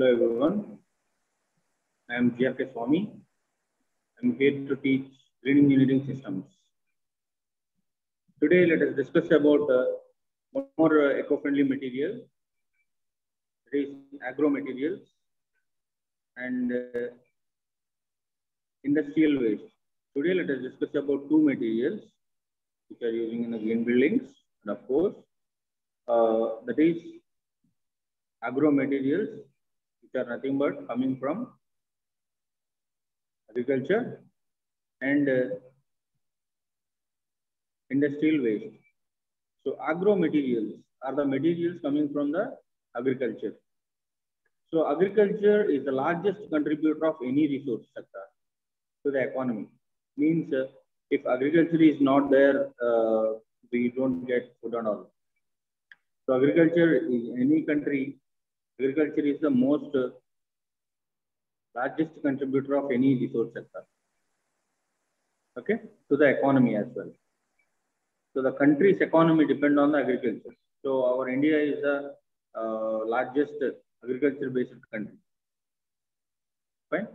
Hello everyone, I am G.R.K. Swami. I am here to teach green engineering systems. Today let us discuss about one more eco-friendly material, that is agro-materials and industrial waste. Today let us discuss about two materials which are using in the green buildings, and of course that is agro-materials, which are nothing but coming from agriculture and industrial waste. So agro materials are the materials coming from the agriculture. So agriculture is the largest contributor of any resource sector to the economy. Means if agriculture is not there, we don't get food and all. So agriculture is any country, agriculture is the most largest contributor of any resource sector. Okay, to the economy as well. So the country's economy depends on the agriculture. So our India is the largest agriculture-based country, right?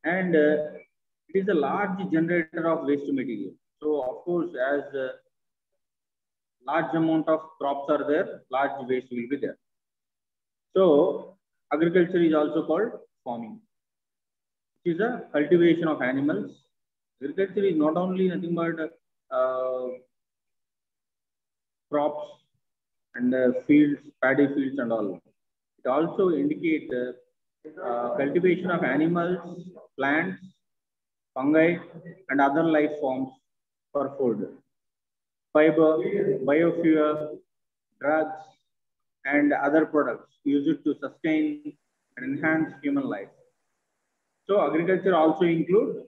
And it is a large generator of waste material. So of course, as large amount of crops are there, large waste will be there. So agriculture is also called farming. It is a cultivation of animals. Agriculture is not only nothing but crops and fields, paddy fields and all. It also indicates cultivation of animals, plants, fungi and other life forms for food, fiber, biofuel, drugs and other products used to sustain and enhance human life. So agriculture also includes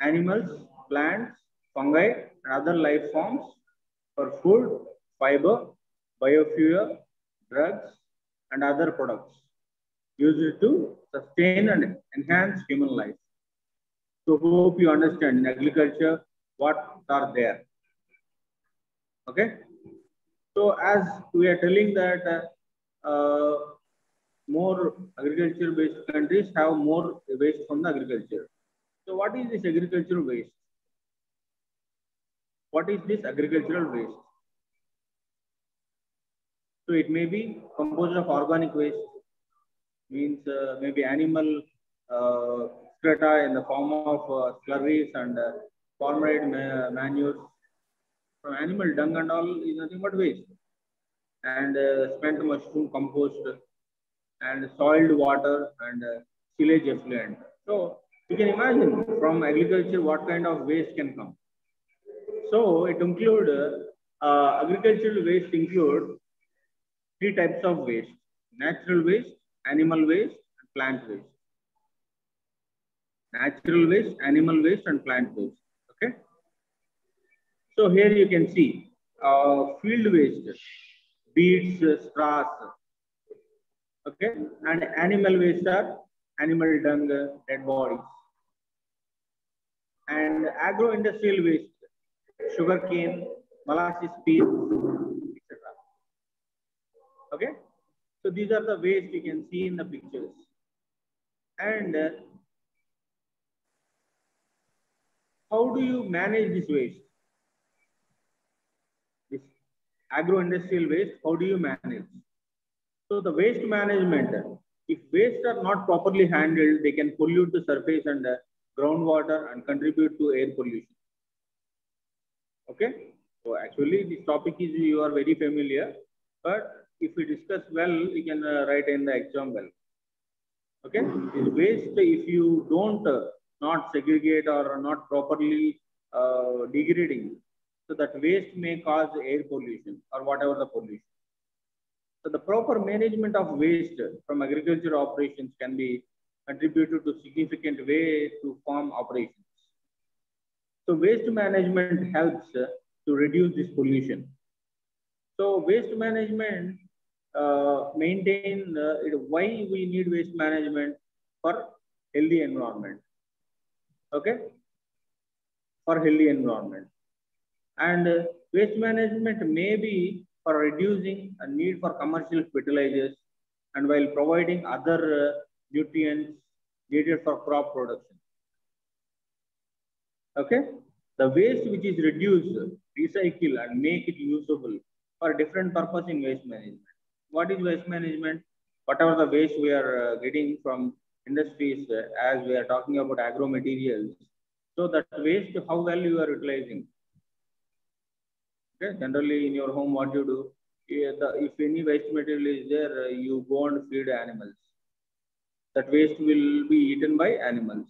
animals, plants, fungi and other life forms for food, fiber, biofuel, drugs, and other products used to sustain and enhance human life. So hope you understand in agriculture what are there. Okay. So as we are telling that more agriculture-based countries have more waste from the agriculture. So what is this agricultural waste? What is this agricultural waste? So it may be composed of organic waste, means maybe animal strata in the form of slurries and farm-made manures. From animal dung and all is nothing but waste. And spent mushroom compost and soiled water and silage effluent. So you can imagine from agriculture what kind of waste can come. So it include agricultural waste include three types of waste: natural waste, animal waste, and plant waste. Natural waste, animal waste, and plant waste. Okay. So here you can see field waste, beets, straws. Okay, and animal waste are animal dung, dead bodies. And agro-industrial waste, sugarcane, molasses peels, etc. Okay, so these are the waste you can see in the pictures. And how do you manage this waste? This agro-industrial waste, how do you manage? So the waste management, if waste are not properly handled, they can pollute the surface and groundwater and contribute to air pollution. Okay, so actually this topic is you are very familiar, but if we discuss well, we can write in the exam well. Okay, this waste, if you don't not segregate or not properly degrading, so that waste may cause air pollution or whatever the pollution. So the proper management of waste from agriculture operations can be contributed to significant way to farm operations. So waste management helps to reduce this pollution. So waste management maintain why we need waste management for healthy environment. Okay, for healthy environment, and waste management may be for reducing a need for commercial fertilizers and while providing other nutrients needed for crop production. Okay, the waste which is reduced, recycle and make it usable for different purpose in waste management. What is waste management? Whatever the waste we are getting from industries, as we are talking about agro materials, so that waste, how well you are utilizing. Okay, generally in your home, what you do, if any waste material is there, you go and feed animals. That waste will be eaten by animals.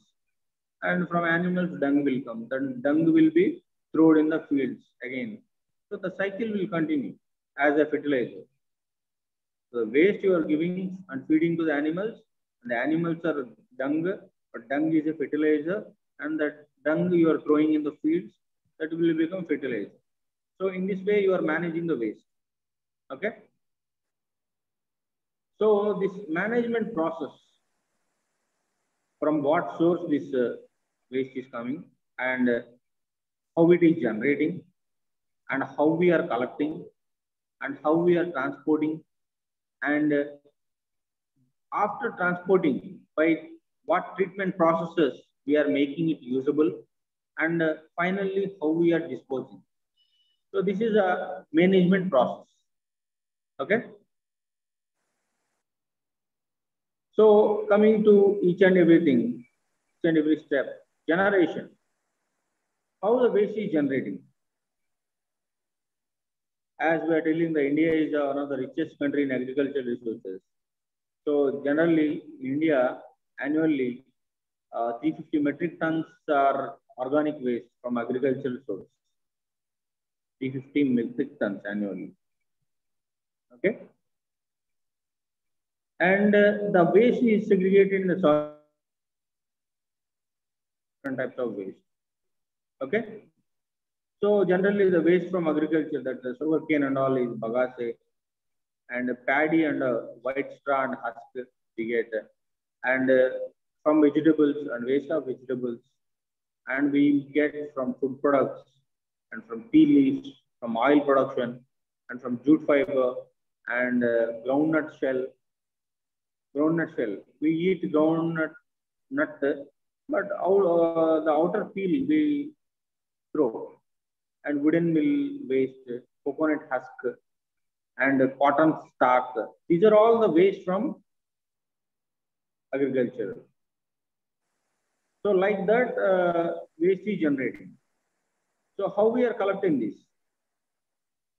And from animals, dung will come. Then dung will be thrown in the fields again. So the cycle will continue as a fertilizer. So the waste you are giving and feeding to the animals, and the animals are dung, but dung is a fertilizer, and that dung you are throwing in the fields, that will become fertilizer. So in this way, you are managing the waste. Okay. So this management process, from what source this waste is coming, and how it is generating, and how we are collecting, and how we are transporting, and after transporting, by what treatment processes we are making it usable, and finally how we are disposing. So this is a management process. Okay. So coming to each and everything, each and every step, generation, how the waste is generating. As we are telling, the India is one of the richest country in agricultural resources. So generally, in India, annually, 350 metric tons are organic waste from agricultural source. 350 metric tons annually. Okay. And the waste is segregated in the soil, different types of waste. Okay. So generally, the waste from agriculture, that the sugarcane and all, is bagasse, and paddy and white straw and husk we get, and from vegetables and waste of vegetables, and we get from food products, and from tea leaves, from oil production, and from jute fiber, and groundnut shell. Groundnut shell, we eat groundnut nut, but the outer peel we throw, and wooden mill waste, coconut husk, and cotton stalk. These are all the waste from agriculture. So like that, waste is generating. So how we are collecting this?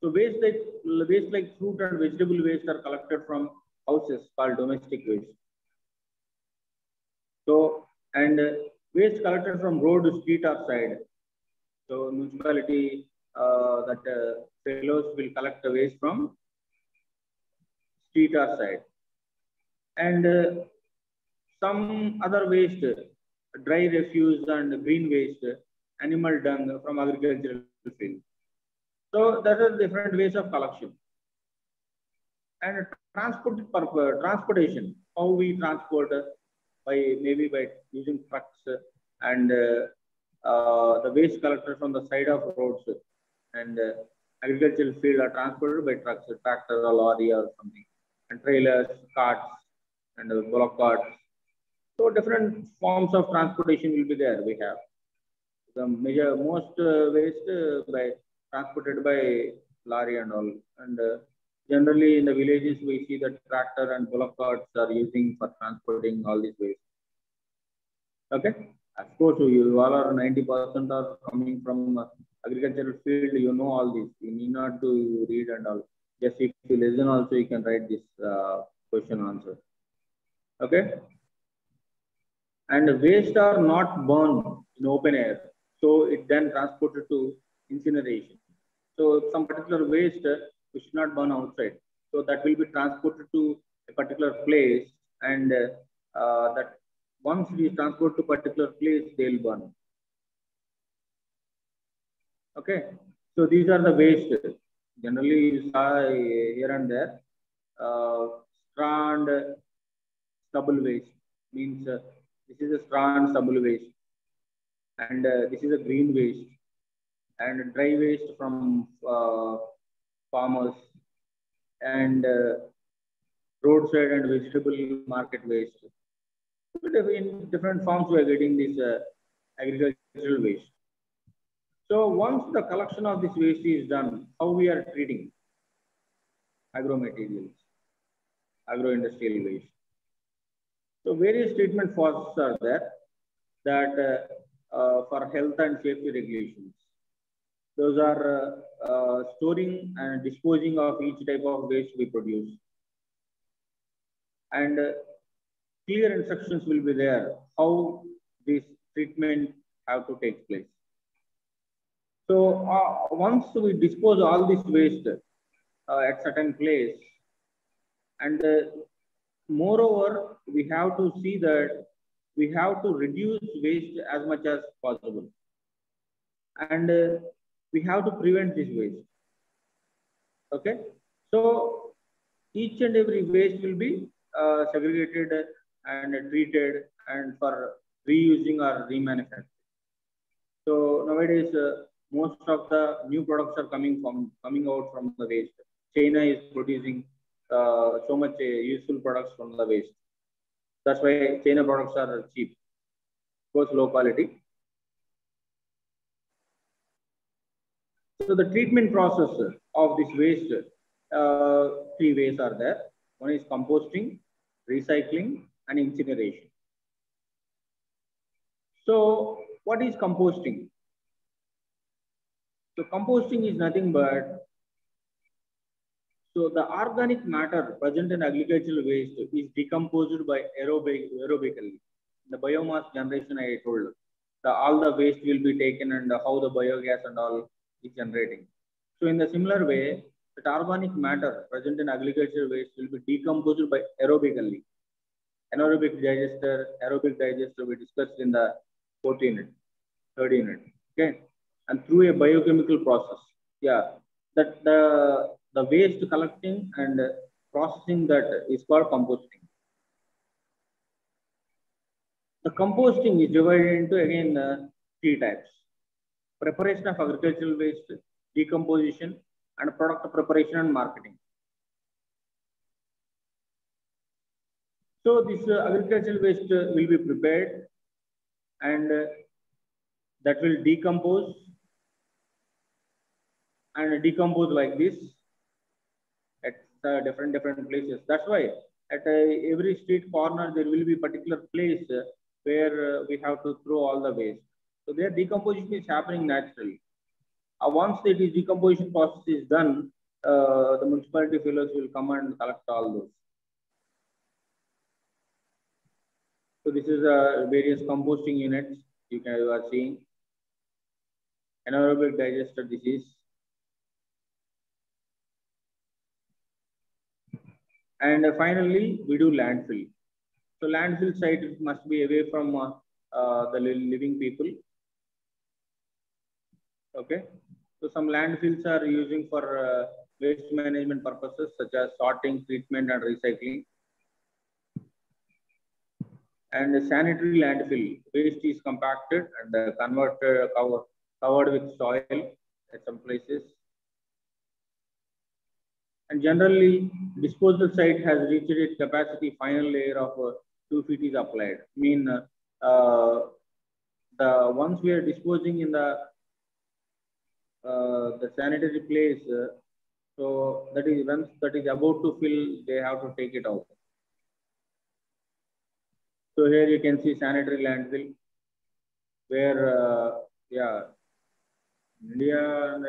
So waste like fruit and vegetable waste are collected from houses, called domestic waste. So, and waste collected from road, street or side. So municipality, fellows will collect the waste from street or side. And some other waste, dry refuse and green waste, animal dung from agricultural field. So that are different ways of collection. And transportation, how we transport, maybe by using trucks, and the waste collected from the side of roads, and agricultural field are transported by trucks, tractor or lorry or something, and trailers, carts, and bullock carts. So different forms of transportation will be there. We have the most waste by transported by lorry and all, and generally in the villages we see that tractor and bullock carts are using for transporting all these waste. Okay, of course you all are 90% are coming from agricultural field. You know all this. You need not to read and all. Just if you listen also, you can write this question answer. Okay. And waste are not burned in open air, so it then transported to incineration. So some particular waste we should not burn outside, so that will be transported to a particular place, and that once we transport to particular place, they'll burn. Okay, so these are the waste. Generally, you saw here and there. Strand stubble waste means this is a strand stubble waste, and this is a green waste, and dry waste from farmers, and roadside and vegetable market waste. In different forms, we are getting this agricultural waste. So once the collection of this waste is done, how we are treating agro materials, agro-industrial waste. So various treatment processes are there that for health and safety regulations. Those are storing and disposing of each type of waste we produce. And clear instructions will be there how this treatment have to take place. So once we dispose all this waste at certain place, and moreover, we have to see that we have to reduce waste as much as possible, and we have to prevent this waste. Okay, so each and every waste will be segregated and treated and for reusing or remanufacturing. So nowadays, most of the new products are coming out from the waste. China is producing so much useful products from the waste. That's why China products are cheap, of course, low quality. So the treatment process of this waste, three ways are there. One is composting, recycling, and incineration. So what is composting? So composting is nothing but, so the organic matter present in agricultural waste is decomposed by aerobically. The biomass generation I told, all the waste will be taken and how the biogas and all is generating. So in the similar way, that organic matter present in agricultural waste will be decomposed by aerobically. Anaerobic digester, aerobic digester we discussed in the third unit. Okay, and through a biochemical process. Yeah, that the waste collecting and processing that is called composting. The composting is divided into again three types: preparation of agricultural waste, decomposition, and product preparation and marketing. So this agricultural waste will be prepared and that will decompose and decompose like this at different places. That's why at every street corner there will be particular place where we have to throw all the waste. So their decomposition is happening naturally. Once the decomposition process is done, the municipality fellows will come and collect all those. So this is various composting units you are seeing. Anaerobic digester, this is. And finally, we do landfill. So landfill site must be away from the living people. Okay. So some landfills are using for waste management purposes such as sorting, treatment, and recycling. And the sanitary landfill, waste is compacted and covered with soil at some places. And generally, disposal site has reached its capacity. Final layer of 2 feet is applied. I mean, the once we are disposing in the sanitary place, so that is once that is about to fill, they have to take it out. So here you can see sanitary landfill, where yeah, India,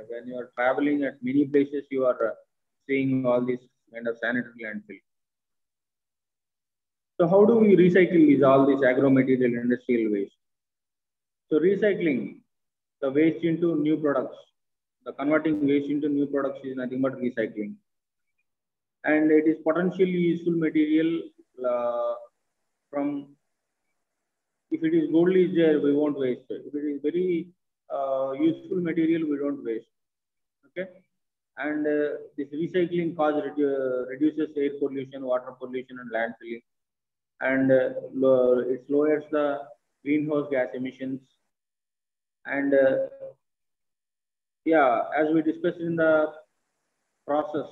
when you are traveling at many places, you are seeing all these kind of sanitary landfill. So how do we recycle all this agro-material industrial waste? So recycling the waste into new products, the converting waste into new products is nothing but recycling. And it is potentially useful material from, if it is gold is there, we won't waste it. If it is very useful material, we don't waste. Okay. And this recycling cause reduces air pollution, water pollution, and landfilling. And it lowers the greenhouse gas emissions. And yeah, as we discussed in the process,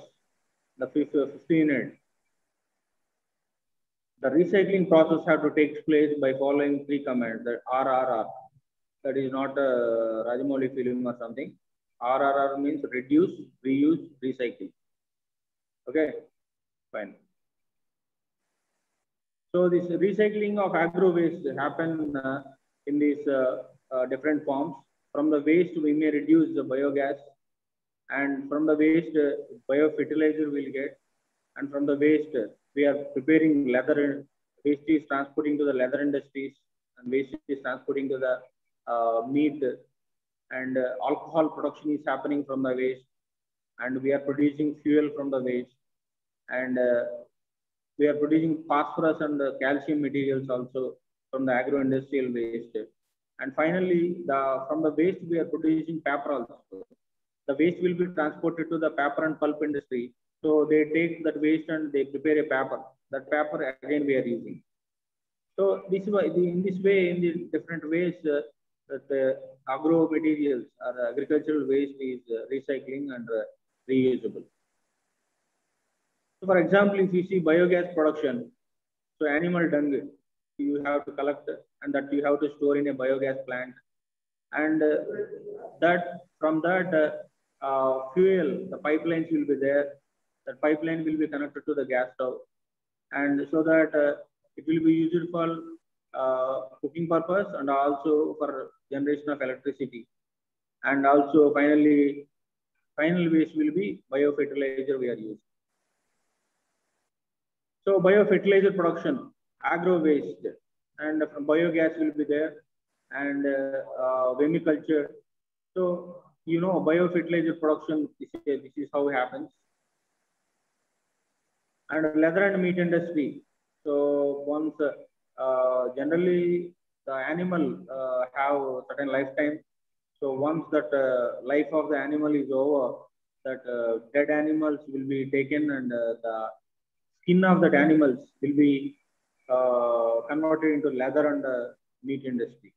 the 15th unit, The recycling process have to take place by following three commands, the RRR. That is not a Rajamouli film or something. RRR means reduce, reuse, recycle. Okay, fine. So this recycling of agro waste happen in these different forms. From the waste, we may reduce the biogas, and from the waste, biofertilizer will get, and from the waste, we are preparing leather. Waste is transporting to the leather industries, and waste is transporting to the meat, and alcohol production is happening from the waste, and we are producing fuel from the waste, and we are producing phosphorus and calcium materials also from the agro-industrial waste. And finally, from the waste, we are producing paper also. The waste will be transported to the paper and pulp industry. So they take that waste and they prepare a paper. That paper again we are using. So this way, in this way, in the different ways, that the agro materials or agricultural waste is recycling and reusable. So for example, if you see biogas production, so animal dung you have to collect and that you have to store in a biogas plant, and that from that fuel, the pipelines will be there. That pipeline will be connected to the gas stove, and so that it will be used for cooking purpose and also for generation of electricity. And also finally, final waste will be biofertilizer we are using. So biofertilizer production, agro waste, and from biogas will be there, and vermiculture. So you know, biofertilizer production, this is how it happens. And leather and meat industry. So once generally the animal have certain lifetime. So once that life of the animal is over, that dead animals will be taken, and the skin of that animals will be converted into leather and meat industry.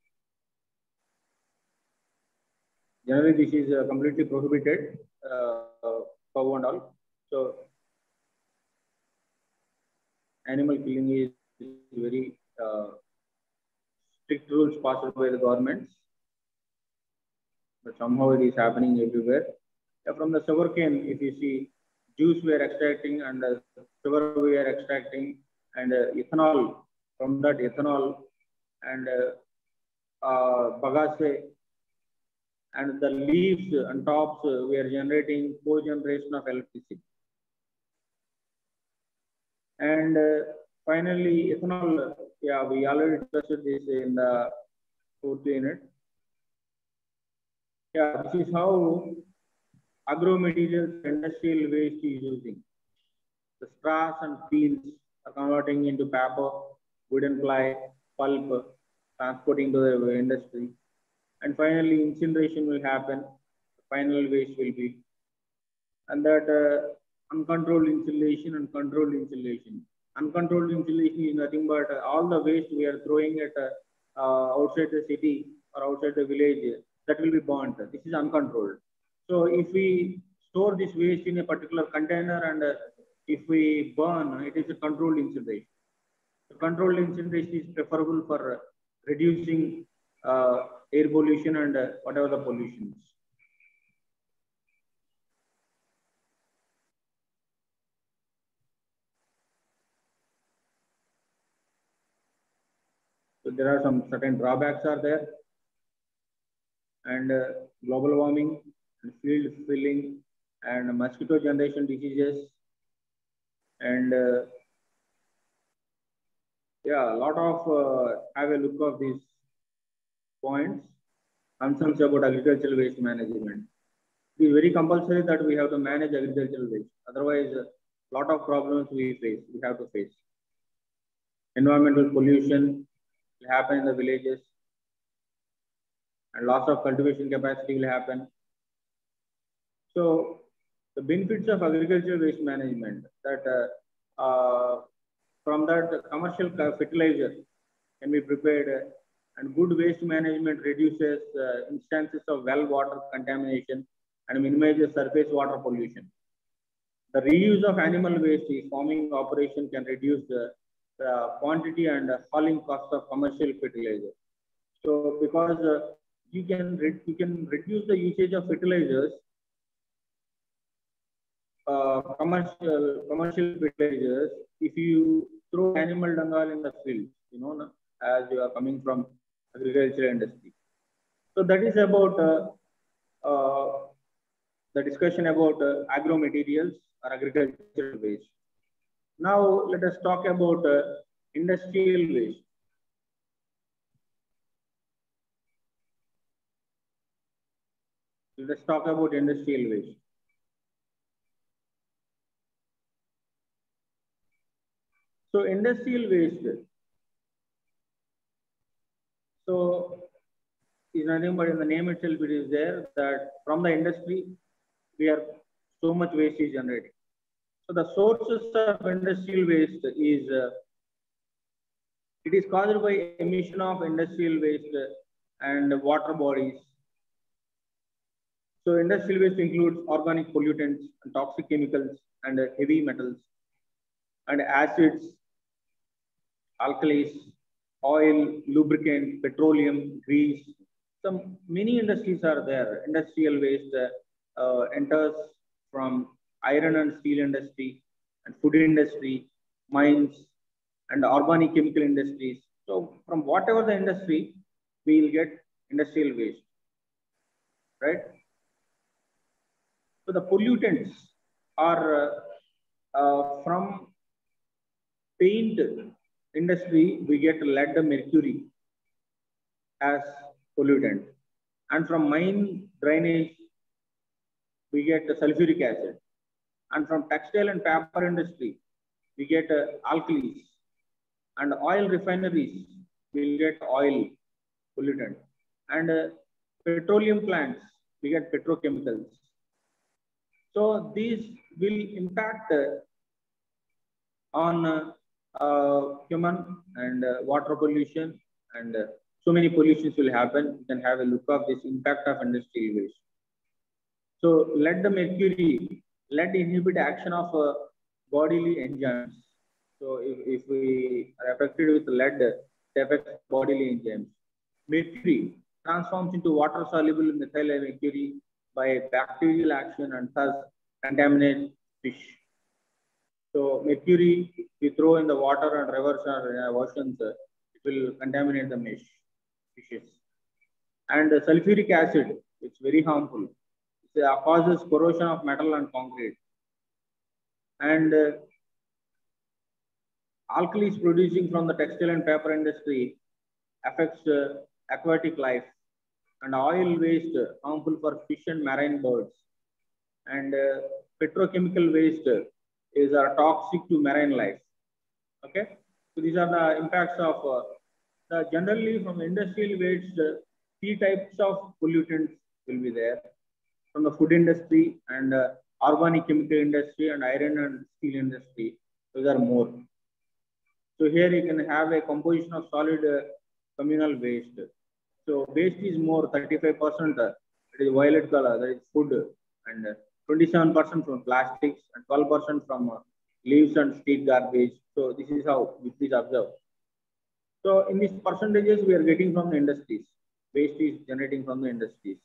Generally, this is completely prohibited, cow and all. So animal killing is very strict rules passed by the governments, but somehow it is happening everywhere. From the sugarcane, if you see, juice we are extracting, and sugar we are extracting, and ethanol, from that ethanol, and bagasse, and the leaves and tops, we are generating cogeneration of electricity. And finally, ethanol, yeah, we already discussed this in the fourth unit. Yeah, this is how agro materials industrial waste is using. The straws and peels are converting into paper, wooden ply, pulp, transporting to the industry. And finally, incineration will happen. Final waste will be. And that uncontrolled insulation and controlled insulation. Uncontrolled insulation is nothing but all the waste we are throwing at outside the city or outside the village, that will be burnt. This is uncontrolled. So if we store this waste in a particular container, and if we burn, it is a controlled incineration. The controlled incineration is preferable for reducing air pollution and whatever the pollutions. So there are some certain drawbacks are there, and global warming, and field filling, and mosquito generation diseases, and yeah, a lot of have a look of these points, concerns about agricultural waste management. It is very compulsory that we have to manage agricultural waste. Otherwise, a lot of problems we have to face. Environmental pollution will happen in the villages, and loss of cultivation capacity will happen. So the benefits of agricultural waste management, that from that commercial fertilizer can be prepared, and good waste management reduces instances of well water contamination and minimizes surface water pollution. The reuse of animal waste is farming operation can reduce the the quantity and hauling cost of commercial fertilizer. So because you can reduce the usage of fertilizers, commercial fertilizers, if you throw animal dung in the field, you know, as you are coming from agriculture industry. So that is about the discussion about agro materials or agricultural waste. Now let us talk about industrial waste. Let us talk about industrial waste. So industrial waste, so is nothing but in the name itself it is there that from the industry we are so much waste is generated. So the sources of industrial waste is it is caused by emission of industrial waste and water bodies. So industrial waste includes organic pollutants and toxic chemicals and heavy metals and acids, alkalis, oil, lubricant, petroleum, grease. Some many industries are there. Industrial waste enters from iron and steel industry and food industry, mines, and organic chemical industries. So from whatever the industry, we will get industrial waste, right? So the pollutants are from paint industry, we get lead, mercury as pollutant. And from mine drainage, we get sulfuric acid. And from textile and paper industry, we get alkalis. And oil refineries, we get oil pollutant. And petroleum plants, we get petrochemicals. So these will impact on human and water pollution, and so many pollutions will happen. You can have a look of this impact of industrial waste. So lead, the mercury, lead inhibit action of bodily enzymes. So if we are affected with lead, it affects bodily enzymes. Mercury transforms into water soluble methyl mercury by bacterial action and thus contaminate fish. So mercury we throw in the water and rivers or oceans, it will contaminate the fishes. And sulfuric acid, it's very harmful. It causes corrosion of metal and concrete. And alkalis producing from the textile and paper industry affects aquatic life. And oil waste harmful for fish and marine birds. And petrochemical waste is toxic to marine life. Okay, so these are the impacts of generally from industrial waste. Three types of pollutants will be there from the food industry and organic chemical industry and iron and steel industry. Those are more. So here you can have a composition of solid communal waste. So waste is more 35%. It is violet color. That is food, and 27% from plastics and 12% from leaves and street garbage. So this is how we please observe. So in these percentages we are getting from the industries. Waste is generating from the industries.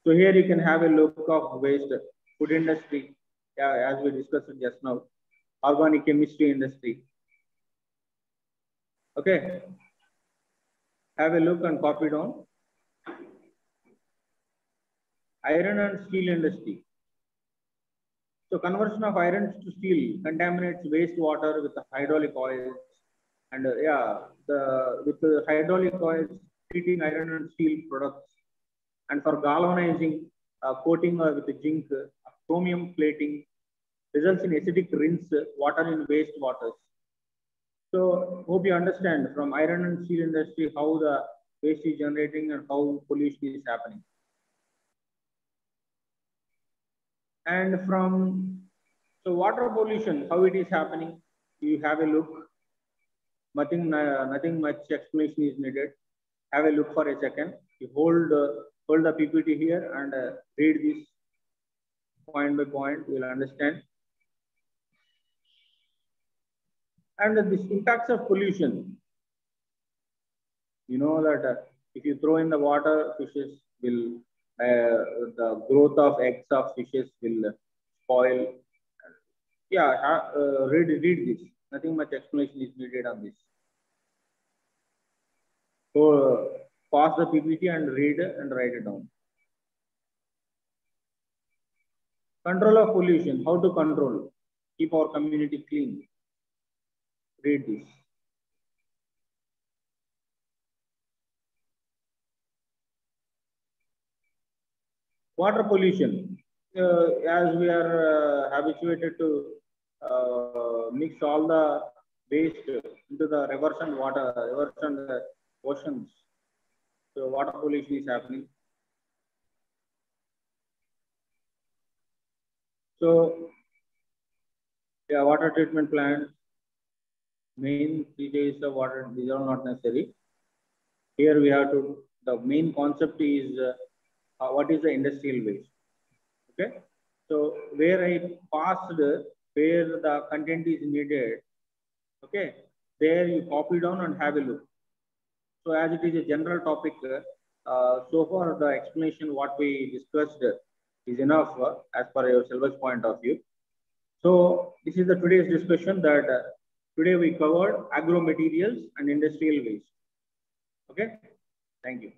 So here you can have a look of waste. Food industry, yeah, as we discussed just now. Organic chemistry industry. Okay. Have a look and copy down. Iron and steel industry. So conversion of iron to steel contaminates wastewater with the hydraulic oils, and with the hydraulic oils treating iron and steel products, and for galvanizing, coating with the zinc, chromium plating results in acidic rinse water in wastewaters. So hope you understand from iron and steel industry how the waste is generating and how pollution is happening. And from water pollution, how it is happening, you have a look. Nothing much explanation is needed. Have a look for a second. You hold the PPT here and read this point by point. You will understand. And this impacts of pollution. You know that if you throw in the water, fishes will, the growth of eggs of fishes will spoil. Yeah, read this. Nothing much explanation is needed on this. So pause the PPT and read and write it down. Control of pollution. How to control? Keep our community clean. Read this. Water pollution. As we are habituated to mix all the waste into the rivers and oceans. So water pollution is happening. So yeah, water treatment plant, main details of water, these are not necessary. Here we have to, the main concept is what is the industrial waste. Okay. So where I passed, where the content is needed, okay, there you copy down and have a look. So as it is a general topic, so far the explanation what we discussed is enough as per your syllabus point of view. So this is the today's discussion that today we covered agro materials and industrial waste. Okay, thank you.